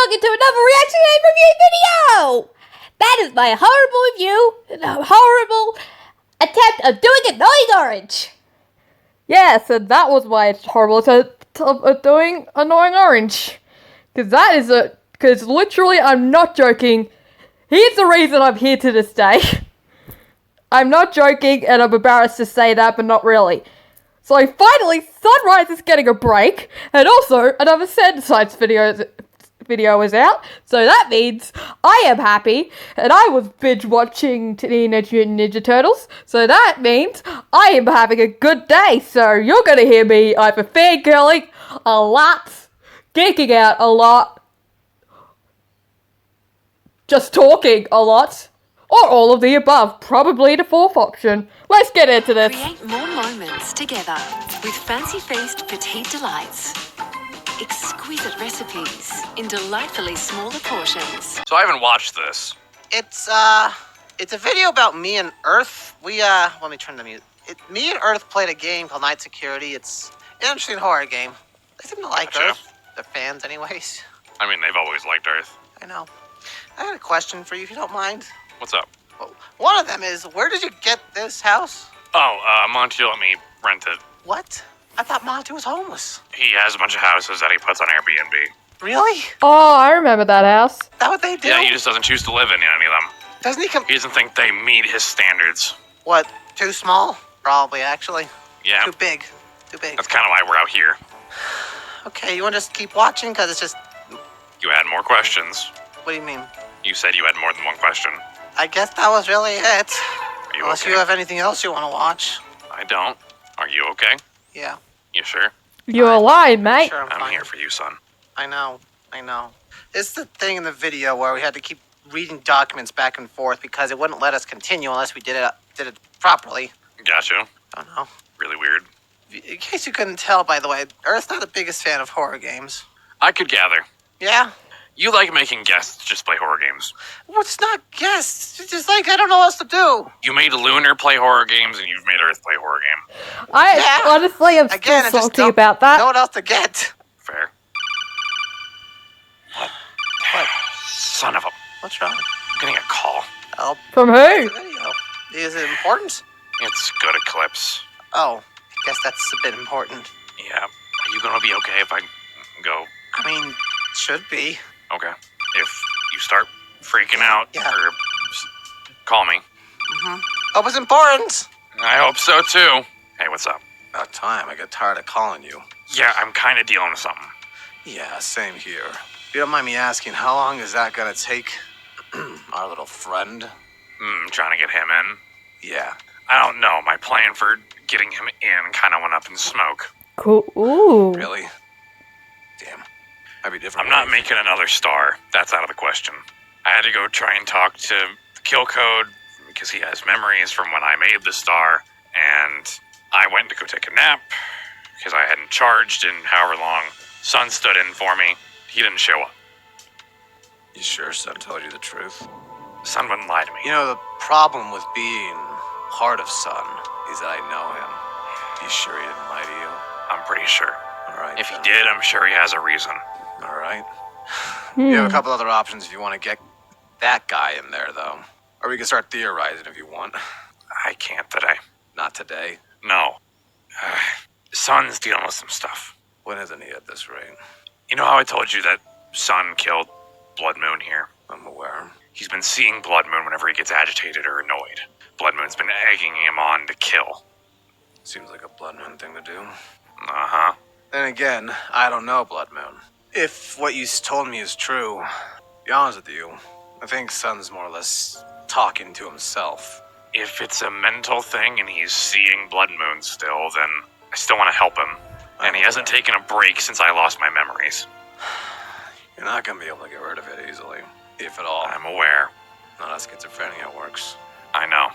welcome to another reaction and review video! That is my horrible review and a horrible attempt of doing Annoying Orange. Yes, and that was my horrible attempt of doing Annoying Orange. Because literally, I'm not joking. Here's the reason I'm here to this day. I'm not joking, and I'm embarrassed to say that, but not really. So finally, Sunrise is getting a break, and also another Science video is out. So that means I am happy, and I was binge watching Teenage Mutant Ninja Turtles. So that means I am having a good day. So you're gonna hear me either fangirling a lot, geeking out a lot, just talking a lot, or all of the above. Probably the fourth option. Let's get into this. Create more moments together with fancy-faced petite delights. Exquisite recipes in delightfully smaller portions. So I haven't watched this. It's a video about me and Earth. Let me turn the music. Me and Earth played a game called Night Security. It's an interesting horror game. They seem to like Gotcha. Earth. They're fans anyways. I mean, they've always liked Earth. I know. I had a question for you if you don't mind. What's up? Well, one of them is, where did you get this house? Oh, Monty let me rent it. What? I thought Monty was homeless. He has a bunch of houses that he puts on Airbnb. Really? Oh, I remember that house. Is that what they do? Yeah, he just doesn't choose to live in any of them. Doesn't he come... He doesn't think they meet his standards. What? Too small? Probably, actually. Yeah, Too big. Too big. that's kind of why we're out here. Okay, you want to just keep watching? Because it's just... You had more questions. What do you mean? You said you had more than one question. I guess that was really it. Are you Unless okay? you have anything else you want to watch. I don't. Are you okay? Yeah. You sure? You're lying, mate. Sure, I'm fine. here for you, son. I know. It's the thing in the video where we had to keep reading documents back and forth because it wouldn't let us continue unless we did it properly. Gotcha. I don't know. Really weird. In case you couldn't tell, by the way, Earth's not the biggest fan of horror games. I could gather. Yeah? You like making guests just play horror games. Well, it's not guests. It's just like, I don't know what else to do. You made Lunar play horror games, and you've made Earth play horror game. Honestly, I'm Again, still I just salty don't about that. know what else to get. Fair. What? Son of a... What's wrong? I'm getting a call. Oh, From who? the video. Is it important? It's good Eclipse. Oh, I guess that's a bit important. Yeah. Are you gonna be okay if I go? I mean, should be. Okay. If you start freaking out, Yeah. or call me. Hope it's important. I hope so too. Hey, what's up? About time. I got tired of calling you. Yeah, I'm kind of dealing with something. Yeah, same here. If you don't mind me asking, how long is that gonna take? Our little friend? Trying to get him in. Yeah. I don't know. My plan for getting him in kind of went up in smoke. Cool. Ooh. Really? Damn. I'd be different. I'm not making another star. That's out of the question. I had to go try and talk to the kill code because he has memories from when I made the star, and I went to go take a nap because I hadn't charged in however long. Sun stood in for me. He didn't show up. You sure Son told you the truth? Sun wouldn't lie to me. You know, the problem with being part of Son is that I know him. You sure he didn't lie to you? I'm pretty sure. All right. If he then. did, I'm sure he has a reason. All right. You have a couple other options if you want to get that guy in there, though. Or we can start theorizing if you want. I can't today. Not today. No. Sun's dealing with some stuff. When isn't he at this rate? You know how I told you that Sun killed Blood Moon here? I'm aware. He's been seeing Blood Moon whenever he gets agitated or annoyed. Blood Moon's been egging him on to kill. Seems like a Blood Moon thing to do. Uh-huh. Then again, I don't know Blood Moon. If what you told me is true, to be honest with you, I think Son's more or less talking to himself. If it's a mental thing and he's seeing Blood Moon still, then I still want to help him. And he hasn't taken a break since I lost my memories. You're not gonna be able to get rid of it easily, if at all. I'm aware. Not how schizophrenia works. I know.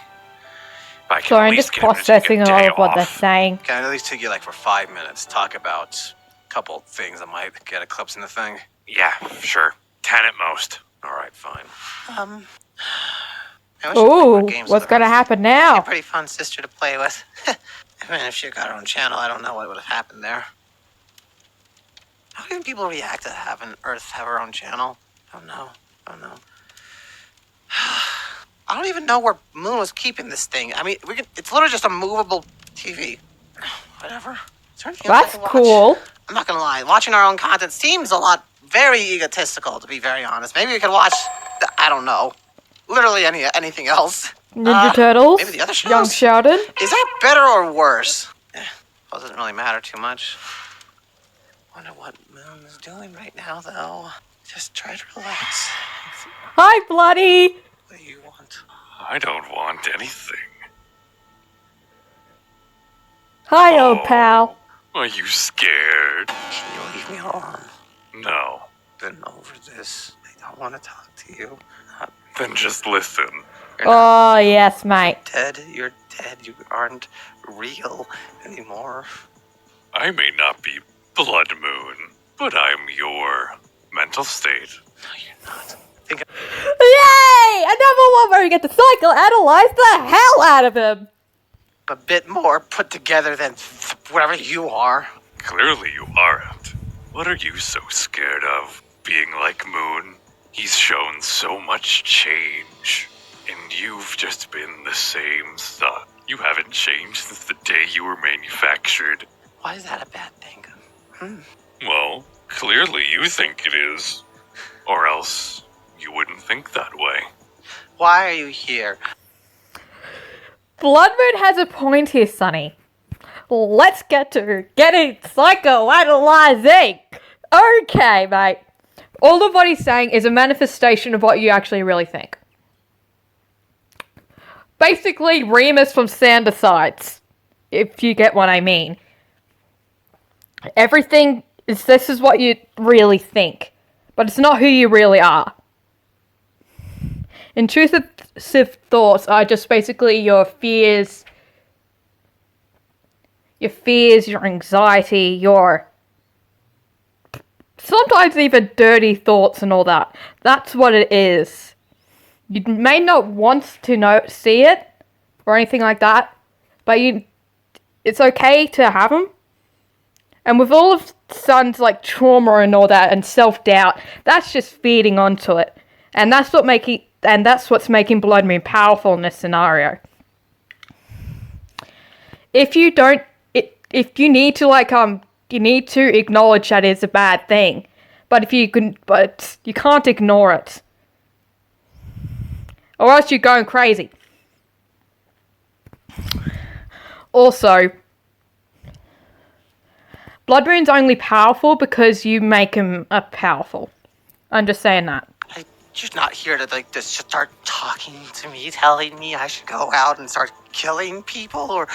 But I can Sorry, at I'm least just get him to take processing a all day of what they're off. saying. Can I at least take you like for 5 minutes, talk about a couple things that might get Eclipse in the thing? Yeah, sure. 10 at most. All right, fine. I wish you played more Ooh, games what's with gonna her. happen She's a now? pretty fun sister to play with. I mean, if she got her own channel, I don't know what would have happened there. How do people react to having Earth have her own channel? I don't know. I don't even know where Moon was keeping this thing. I mean, it's literally just a movable TV. Whatever. Is there anything else I That's can watch? cool. I'm not gonna lie. Watching our own content seems a lot very egotistical, to be very honest. Maybe we could watch, I don't know, literally anything else. Ninja Turtles. Maybe the other shows? Young Sheldon. Is that better or worse? Doesn't really matter too much. Wonder what Moon is doing right now, though. Just try to relax. Hi, Bloody. What do you want? I don't want anything. Hi, old pal. Are you scared? Can you leave me alone? No. Been over this. I don't want to talk to you. Not Then just listen. Oh, yes, mate. dead. You're dead. You aren't real anymore. I may not be Blood Moon, but I'm your mental state. No, you're not. Yay! Another one where we get to psychoanalyze the hell out of him. A bit more put together than whatever you are. Clearly you aren't. What are you so scared of? Being like Moon? He's shown so much change. And you've just been the same son. You haven't changed since the day you were manufactured. Why is that a bad thing? Well, clearly you think it is. Or else you wouldn't think that way. Why are you here? Blood Moon has a point here, Sonny. Let's get to getting psychoanalyzing. Okay, mate. All of what he's saying is a manifestation of what you actually really think. Basically, Remus from Sandersides, if you get what I mean. Everything is, this is what you really think, but it's not who you really are. Intrusive thoughts are just basically your fears, your anxiety, your sometimes even dirty thoughts and all that. That's what it is. You may not want to see it or anything like that, but it's okay to have them. And with all of Sun's like trauma and all that and self-doubt, that's just feeding onto it. And that's what's making Blood Moon powerful in this scenario. If you need to you need to acknowledge that it's a bad thing, but you can't ignore it, or else you're going crazy. Also, Blood Moon's only powerful because you make him powerful. I'm just saying that. You're not here to just start talking to me, telling me I should go out and start killing people, or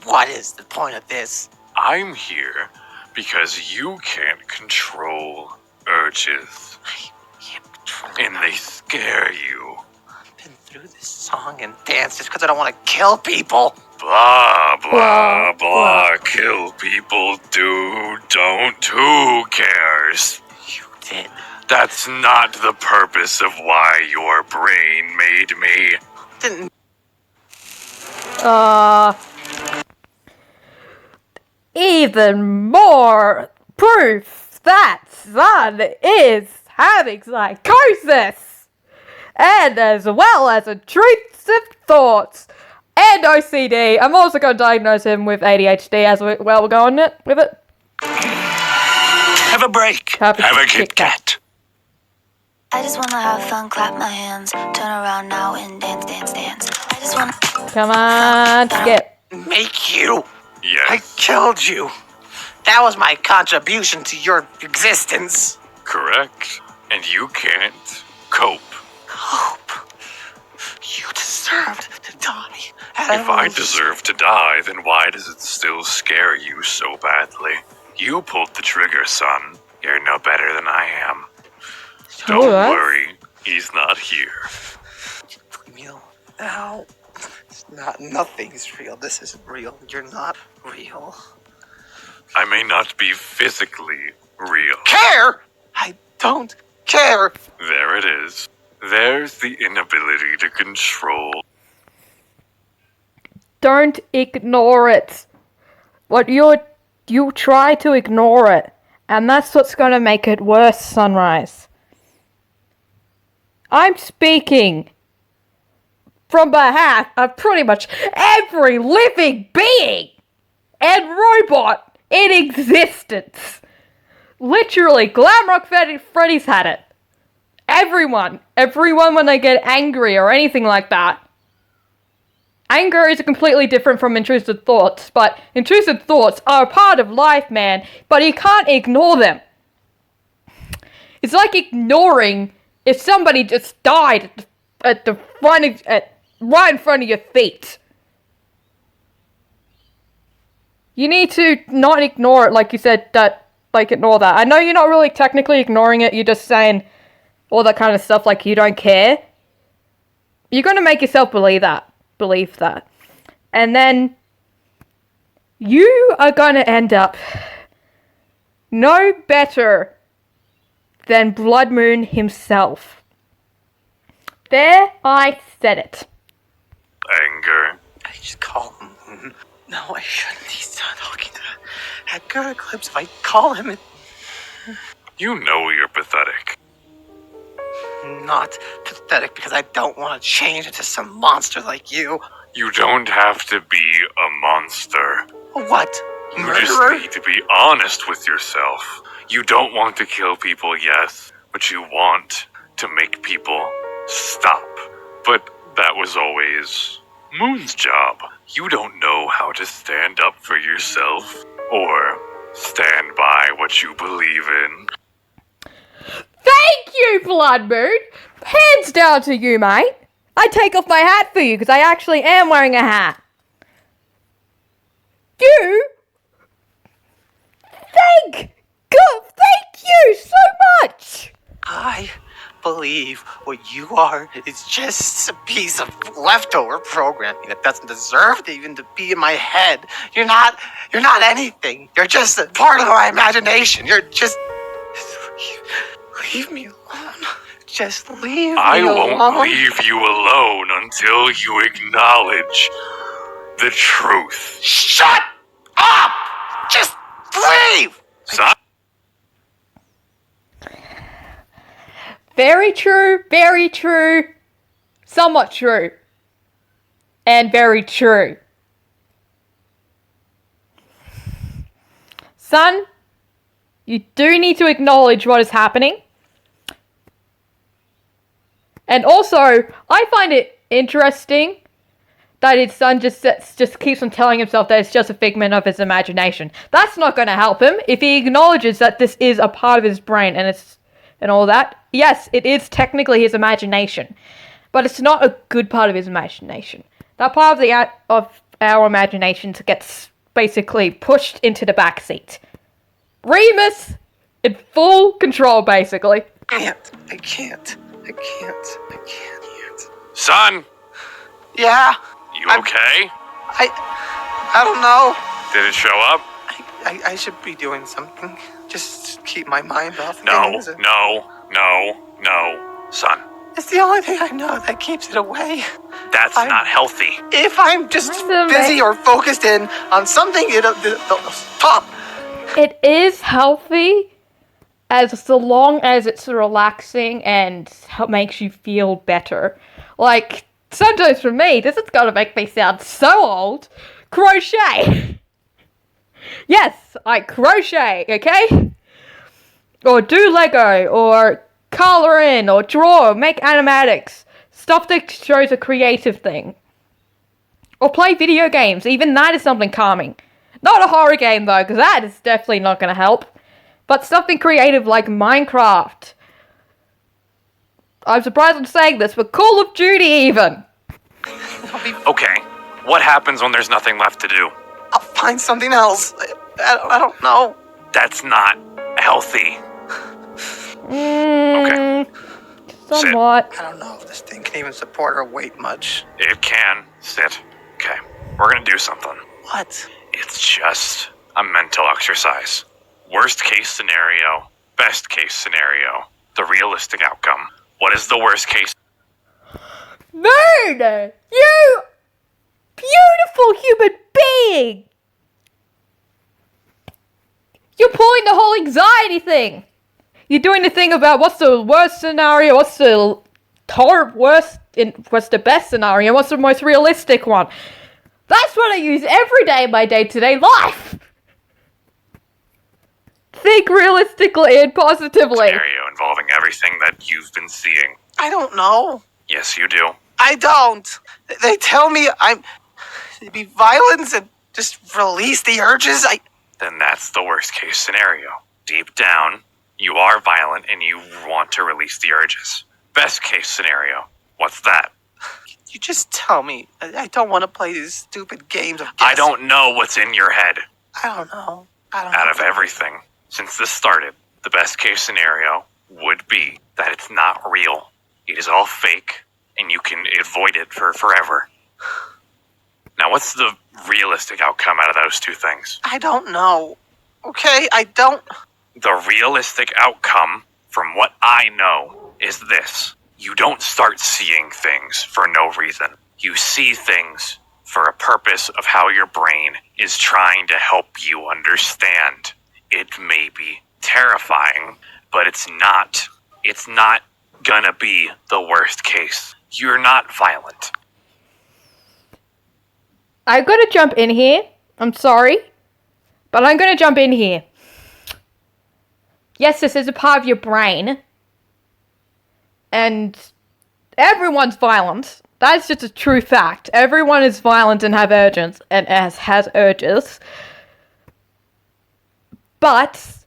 what is the point of this? I'm here because you can't control urges. I can't control And they scare you. I've been through this song and dance just because I don't want to kill people. Blah, blah, Blah, blah. Kill people, don't. Who cares? You did. That's not the purpose of why your brain made me. Didn't. Even more proof that Sun is having psychosis, and as well as intrusive thoughts and OCD. I'm also going to diagnose him with ADHD as we're going with it. Have a break. Have a Kit Kat. I just wanna have fun, clap my hands, turn around now and dance, dance, dance. I just wanna. Come on, skip. Make you. Yes. I killed you. That was my contribution to your existence. Correct. And you can't cope. Hope. You deserved to die. If I deserve to die, then why does it still scare you so badly? You pulled the trigger, son. You're no better than I am. Don't worry, he's not here. Real now. It's not. Nothing's real. This isn't real. You're not real. I may not be physically real. Care? I don't care. There it is. There's the inability to control. Don't ignore it. You try to ignore it, And that's what's gonna make it worse, Sunrise. I'm speaking from behalf of pretty much every living being and robot in existence. Literally, Glamrock Freddy's had it. Everyone when they get angry or anything like that. Anger is completely different from intrusive thoughts, but intrusive thoughts are a part of life, man, but you can't ignore them. It's like ignoring if somebody just died right in front of your feet. You need to not ignore it, like you said, ignore that. I know you're not really technically ignoring it, you're just saying all that kind of stuff like you don't care. You're gonna make yourself believe that. And then you are gonna end up no better than Blood Moon himself. There, I said it. Anger. I just call him Moon. No, I shouldn't. He's not talking to Edgar Eclipse. If I call him, You know you're pathetic. not pathetic because I don't want to change into some monster like you. You don't have to be a monster. What? You Murderer? just need to be honest with yourself. You don't want to kill people, yes, but you want to make people stop. But that was always Moon's job. You don't know how to stand up for yourself or stand by what you believe in. Thank you, Blood Moon! Hands down to you, mate! I take off my hat for you because I actually am wearing a hat. You? Thank you so much! I believe what you are is just a piece of leftover programming that doesn't deserve to even to be in my head. You're not anything. You're just a part of my imagination. You're just leave me alone. Just leave me I alone. won't leave you alone until you acknowledge the truth. Shut up! Just leave! Son? Very true, somewhat true, and very true. Son, you do need to acknowledge what is happening. And also, I find it interesting that his son just keeps on telling himself that it's just a figment of his imagination. That's not going to help him if he acknowledges that this is a part of his brain and all that. Yes, it is technically his imagination, but it's not a good part of his imagination. That part of our imaginations gets basically pushed into the back seat. Remus in full control, basically. I can't. Son, Yeah? you okay? I don't know. Did it show up? I should be doing something. Just keep my mind off No, things. no. Son, It's the only thing I know that keeps it away. that's not healthy. If I'm just That's busy or focused in on something, it'll stop. It is healthy as long as it's relaxing and makes you feel better. Like, sometimes for me, this is gonna make me sound so old. Crochet! Yes, I crochet, okay? Or do Lego, or color in, or draw, or make animatics. Stuff that shows a creative thing. Or play video games, even that is something calming. Not a horror game though, because that is definitely not gonna help. But something creative like Minecraft. I'm surprised I'm saying this, but Call of Duty even. Okay, what happens when there's nothing left to do? I'll find something else. I don't know. That's not healthy. Okay. Somewhat. I don't know if this thing can even support her weight much. It can. Sit. Okay, we're gonna do something. What? It's just a mental exercise. Worst case scenario, best case scenario, the realistic outcome. What is the worst case? Moon! You beautiful human being! You're pulling the whole anxiety thing. You're doing the thing about what's the worst scenario, what's the what's the best scenario, what's the most realistic one. That's what I use every day in my day-to-day life. Think realistically and positively. Scenario involving everything that you've been seeing. I don't know. Yes, you do. I don't. They tell me it'd be violence and just release the urges. Then that's the worst case scenario. Deep down, you are violent and you want to release the urges. Best case scenario, what's that? You just tell me. I don't want to play these stupid games of guessing. I don't know what's in your head. I don't know. Out of everything, since this started, the best case scenario would be that it's not real. It is all fake, and you can avoid it for forever. Now, what's the realistic outcome out of those two things? I don't know. Okay, I don't... The realistic outcome, from what I know, is this. You don't start seeing things for no reason. You see things for a purpose of how your brain is trying to help you understand. It may be terrifying, but it's not. It's not gonna be the worst case. You're not violent. I'm gonna jump in here. I'm sorry, but I'm gonna jump in here. Yes, this is a part of your brain. And everyone's violent. That's just a true fact. Everyone is violent and have urges and has urges. But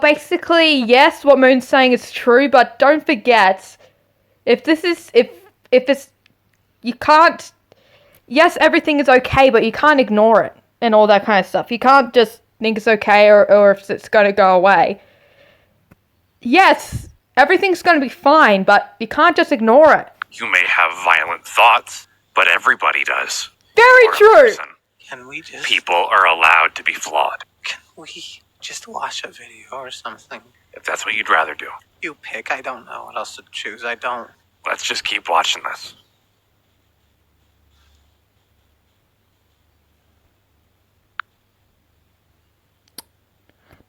basically, yes, what Moon's saying is true, but don't forget, you can't, yes, everything is okay, but you can't ignore it and all that kind of stuff. You can't just think it's okay or if it's going to go away. Yes, everything's going to be fine, but you can't just ignore it. You may have violent thoughts, but everybody does. Very You're a true. person. Can we just... People are allowed to be flawed. Can we just watch a video or something? If that's what you'd rather do. You pick. I don't know what else to choose. I don't... Let's just keep watching this.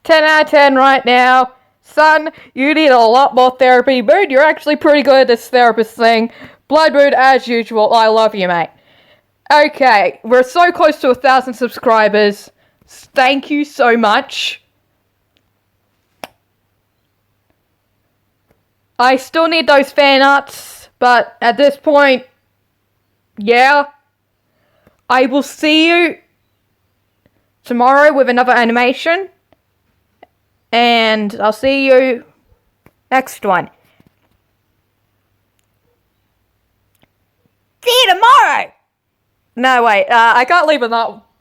10 out of 10 right now. Son, you need a lot more therapy. Moon, you're actually pretty good at this therapist thing. Blood Moon, as usual, I love you, mate. Okay, we're so close to 1,000 subscribers. Thank you so much. I still need those fan arts, but at this point, yeah. I will see you tomorrow with another animation. And I'll see you next one. See you tomorrow! No, wait, I can't leave it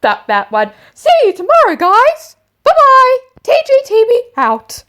that one. See you tomorrow, guys! Bye-bye! TGTV out.